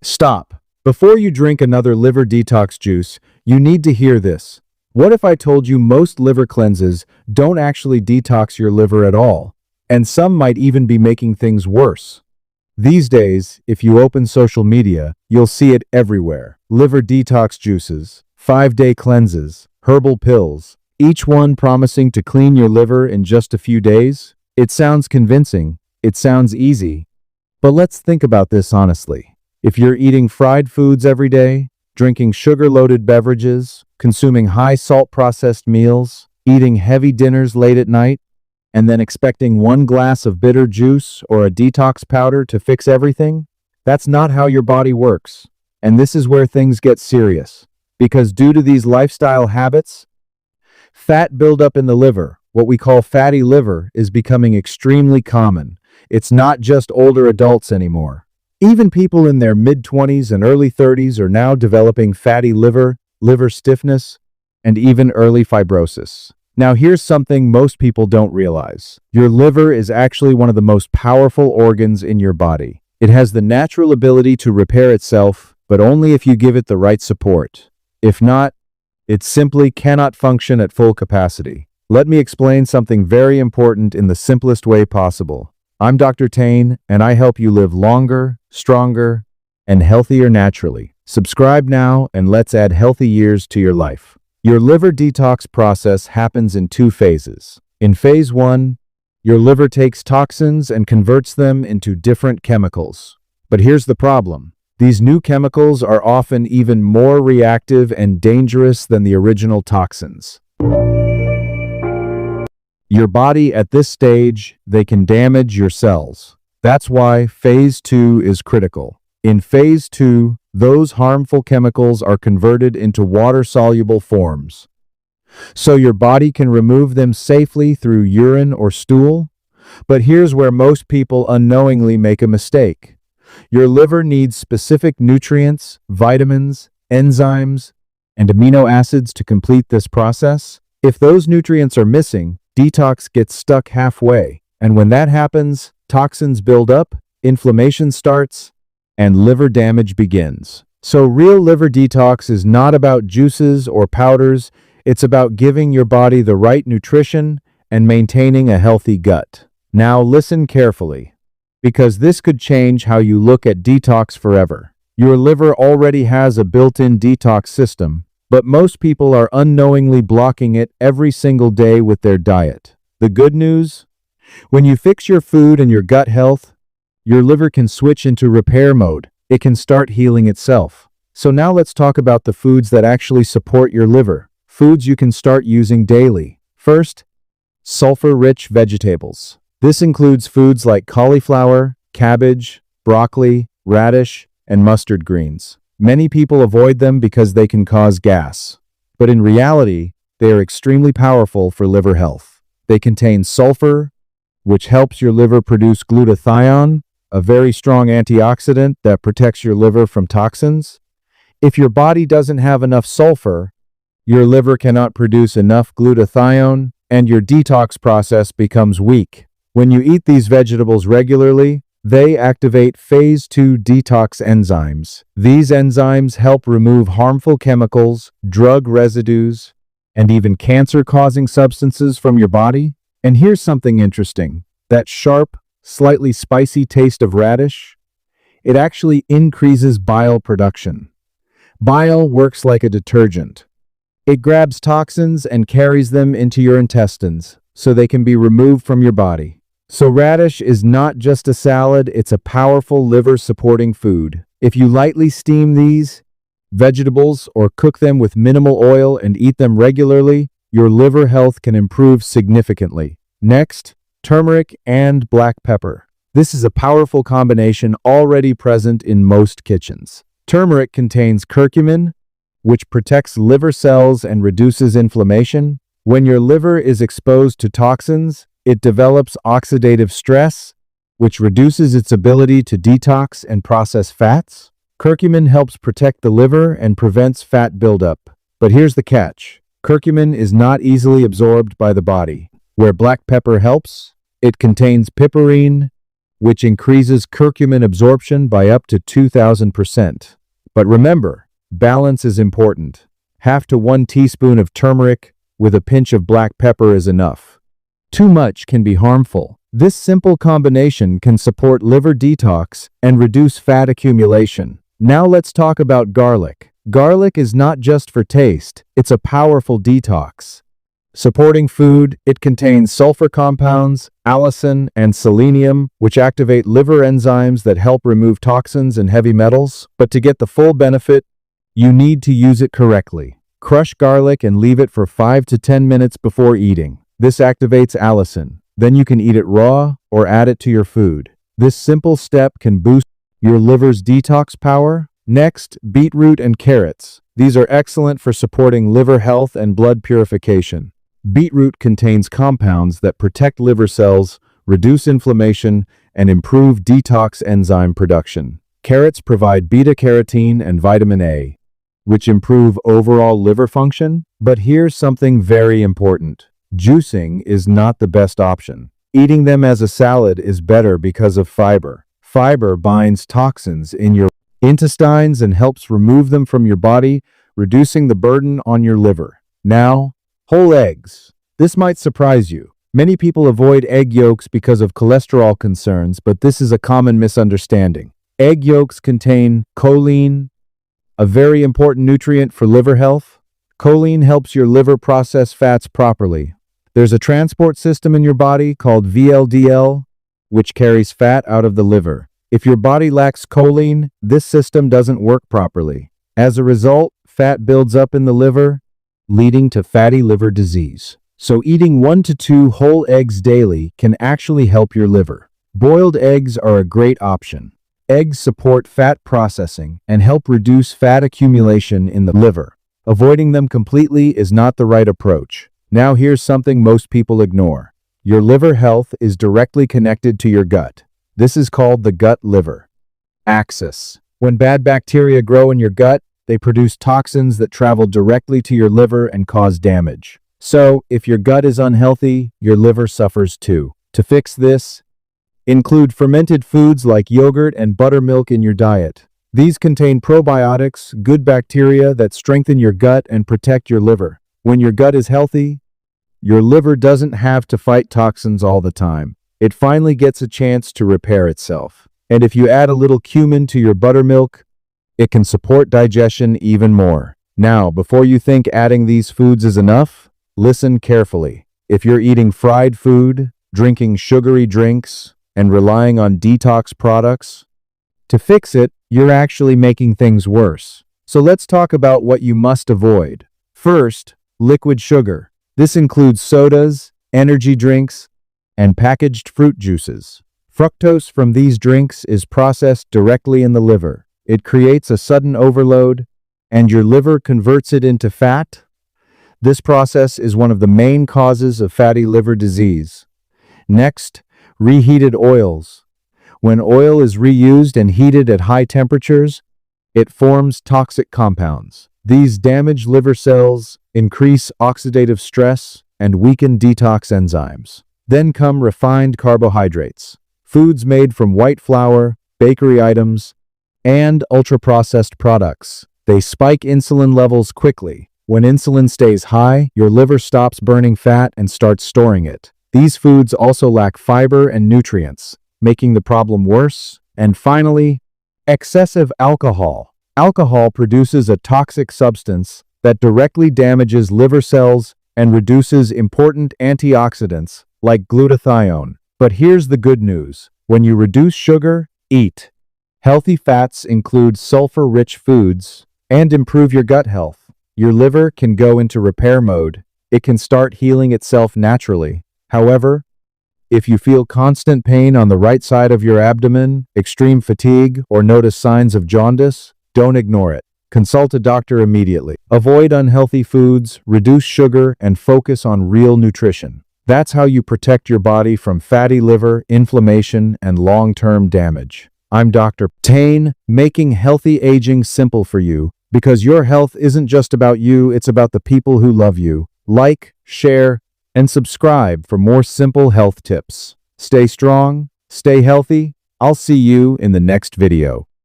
Stop. Before you drink another liver detox juice, you need to hear this. What if I told you most liver cleanses don't actually detox your liver at all? And some might even be making things worse. These days, if you open social media, you'll see it everywhere. Liver detox juices, 5-day cleanses, herbal pills, each one promising to clean your liver in just a few days. It sounds convincing, it sounds easy. But let's think about this honestly. If you're eating fried foods every day, drinking sugar-loaded beverages, consuming high-salt processed meals, eating heavy dinners late at night, and then expecting one glass of bitter juice or a detox powder to fix everything, that's not how your body works. And this is where things get serious. Because due to these lifestyle habits, fat buildup in the liver, what we call fatty liver, is becoming extremely common. It's not just older adults anymore. Even people in their mid-20s and early 30s are now developing fatty liver, liver stiffness, and even early fibrosis. Now here's something most people don't realize. Your liver is actually one of the most powerful organs in your body. It has the natural ability to repair itself, but only if you give it the right support. If not, it simply cannot function at full capacity. Let me explain something very important in the simplest way possible. I'm Dr. Tane, and I help you live longer, stronger, and healthier naturally. Subscribe now, and let's add healthy years to your life. Your liver detox process happens in 2 phases. In phase 1, your liver takes toxins and converts them into different chemicals. But here's the problem. These new chemicals are often even more reactive and dangerous than the original toxins. Your body at this stage, they can damage your cells. That's why phase 2 is critical. In phase 2, those harmful chemicals are converted into water-soluble forms. So your body can remove them safely through urine or stool. But here's where most people unknowingly make a mistake. Your liver needs specific nutrients, vitamins, enzymes, and amino acids to complete this process. If those nutrients are missing, detox gets stuck halfway, and when that happens, toxins build up, inflammation starts, and liver damage begins. So real liver detox is not about juices or powders, it's about giving your body the right nutrition and maintaining a healthy gut. Now listen carefully, because this could change how you look at detox forever. Your liver already has a built-in detox system, but most people are unknowingly blocking it every single day with their diet. The good news? When you fix your food and your gut health, your liver can switch into repair mode. It can start healing itself. So now let's talk about the foods that actually support your liver. Foods you can start using daily. First, sulfur-rich vegetables. This includes foods like cauliflower, cabbage, broccoli, radish, and mustard greens. Many people avoid them because they can cause gas. But in reality, they are extremely powerful for liver health. They contain sulfur, which helps your liver produce glutathione, a very strong antioxidant that protects your liver from toxins. If your body doesn't have enough sulfur, your liver cannot produce enough glutathione, and your detox process becomes weak. When you eat these vegetables regularly, they activate phase 2 detox enzymes. These enzymes help remove harmful chemicals, drug residues, and even cancer-causing substances from your body. And here's something interesting. That sharp, slightly spicy taste of radish, it actually increases bile production. Bile works like a detergent. It grabs toxins and carries them into your intestines so they can be removed from your body. So radish is not just a salad, it's a powerful liver-supporting food. If you lightly steam these vegetables or cook them with minimal oil and eat them regularly, your liver health can improve significantly. Next, turmeric and black pepper. This is a powerful combination already present in most kitchens. Turmeric contains curcumin, which protects liver cells and reduces inflammation. When your liver is exposed to toxins, it develops oxidative stress, which reduces its ability to detox and process fats. Curcumin helps protect the liver and prevents fat buildup. But here's the catch. Curcumin is not easily absorbed by the body. Where black pepper helps, it contains piperine, which increases curcumin absorption by up to 2,000%. But remember, balance is important. Half to 1 teaspoon of turmeric with a pinch of black pepper is enough. Too much can be harmful. This simple combination can support liver detox and reduce fat accumulation. Now let's talk about garlic. Garlic is not just for taste, it's a powerful detox. Supporting food, it contains sulfur compounds, allicin, and selenium, which activate liver enzymes that help remove toxins and heavy metals. But to get the full benefit, you need to use it correctly. Crush garlic and leave it for 5 to 10 minutes before eating. This activates allicin. Then you can eat it raw or add it to your food. This simple step can boost your liver's detox power. Next, beetroot and carrots. These are excellent for supporting liver health and blood purification. Beetroot contains compounds that protect liver cells, reduce inflammation, and improve detox enzyme production. Carrots provide beta-carotene and vitamin A, which improve overall liver function. But here's something very important. Juicing is not the best option. Eating them as a salad is better because of fiber. Fiber binds toxins in your intestines and helps remove them from your body, reducing the burden on your liver. Now, whole eggs. This might surprise you. Many people avoid egg yolks because of cholesterol concerns, but this is a common misunderstanding. Egg yolks contain choline, a very important nutrient for liver health. Choline helps your liver process fats properly. There's a transport system in your body called VLDL, which carries fat out of the liver. If your body lacks choline, this system doesn't work properly. As a result, fat builds up in the liver, leading to fatty liver disease. So eating 1 to 2 whole eggs daily can actually help your liver. Boiled eggs are a great option. Eggs support fat processing and help reduce fat accumulation in the liver. Avoiding them completely is not the right approach. Now here's something most people ignore. Your liver health is directly connected to your gut. This is called the gut-liver axis. When bad bacteria grow in your gut, they produce toxins that travel directly to your liver and cause damage. So, if your gut is unhealthy, your liver suffers too. To fix this, include fermented foods like yogurt and buttermilk in your diet. These contain probiotics, good bacteria that strengthen your gut and protect your liver. When your gut is healthy, your liver doesn't have to fight toxins all the time. It finally gets a chance to repair itself. And if you add a little cumin to your buttermilk, it can support digestion even more. Now, before you think adding these foods is enough, listen carefully. If you're eating fried food, drinking sugary drinks, and relying on detox products, to fix it, you're actually making things worse. So let's talk about what you must avoid. First, liquid sugar. This includes sodas, energy drinks, and packaged fruit juices. Fructose from these drinks is processed directly in the liver. It creates a sudden overload, and your liver converts it into fat. This process is one of the main causes of fatty liver disease. Next, reheated oils. When oil is reused and heated at high temperatures, it forms toxic compounds. These damage liver cells, increase oxidative stress, and weaken detox enzymes. Then come refined carbohydrates, foods made from white flour, bakery items, and ultra-processed products. They spike insulin levels quickly. When insulin stays high, your liver stops burning fat and starts storing it. These foods also lack fiber and nutrients, making the problem worse. And finally, excessive alcohol. Alcohol produces a toxic substance that directly damages liver cells and reduces important antioxidants like glutathione. But here's the good news. When you reduce sugar, eat healthy fats, include sulfur-rich foods, and improve your gut health. Your liver can go into repair mode. It can start healing itself naturally. However, if you feel constant pain on the right side of your abdomen, extreme fatigue, or notice signs of jaundice, don't ignore it. Consult a doctor immediately. Avoid unhealthy foods, reduce sugar, and focus on real nutrition. That's how you protect your body from fatty liver, inflammation, and long-term damage. I'm Dr. Tane, making healthy aging simple for you, because your health isn't just about you, it's about the people who love you. Like, share, and subscribe for more simple health tips. Stay strong, Stay healthy. I'll see you in the next video.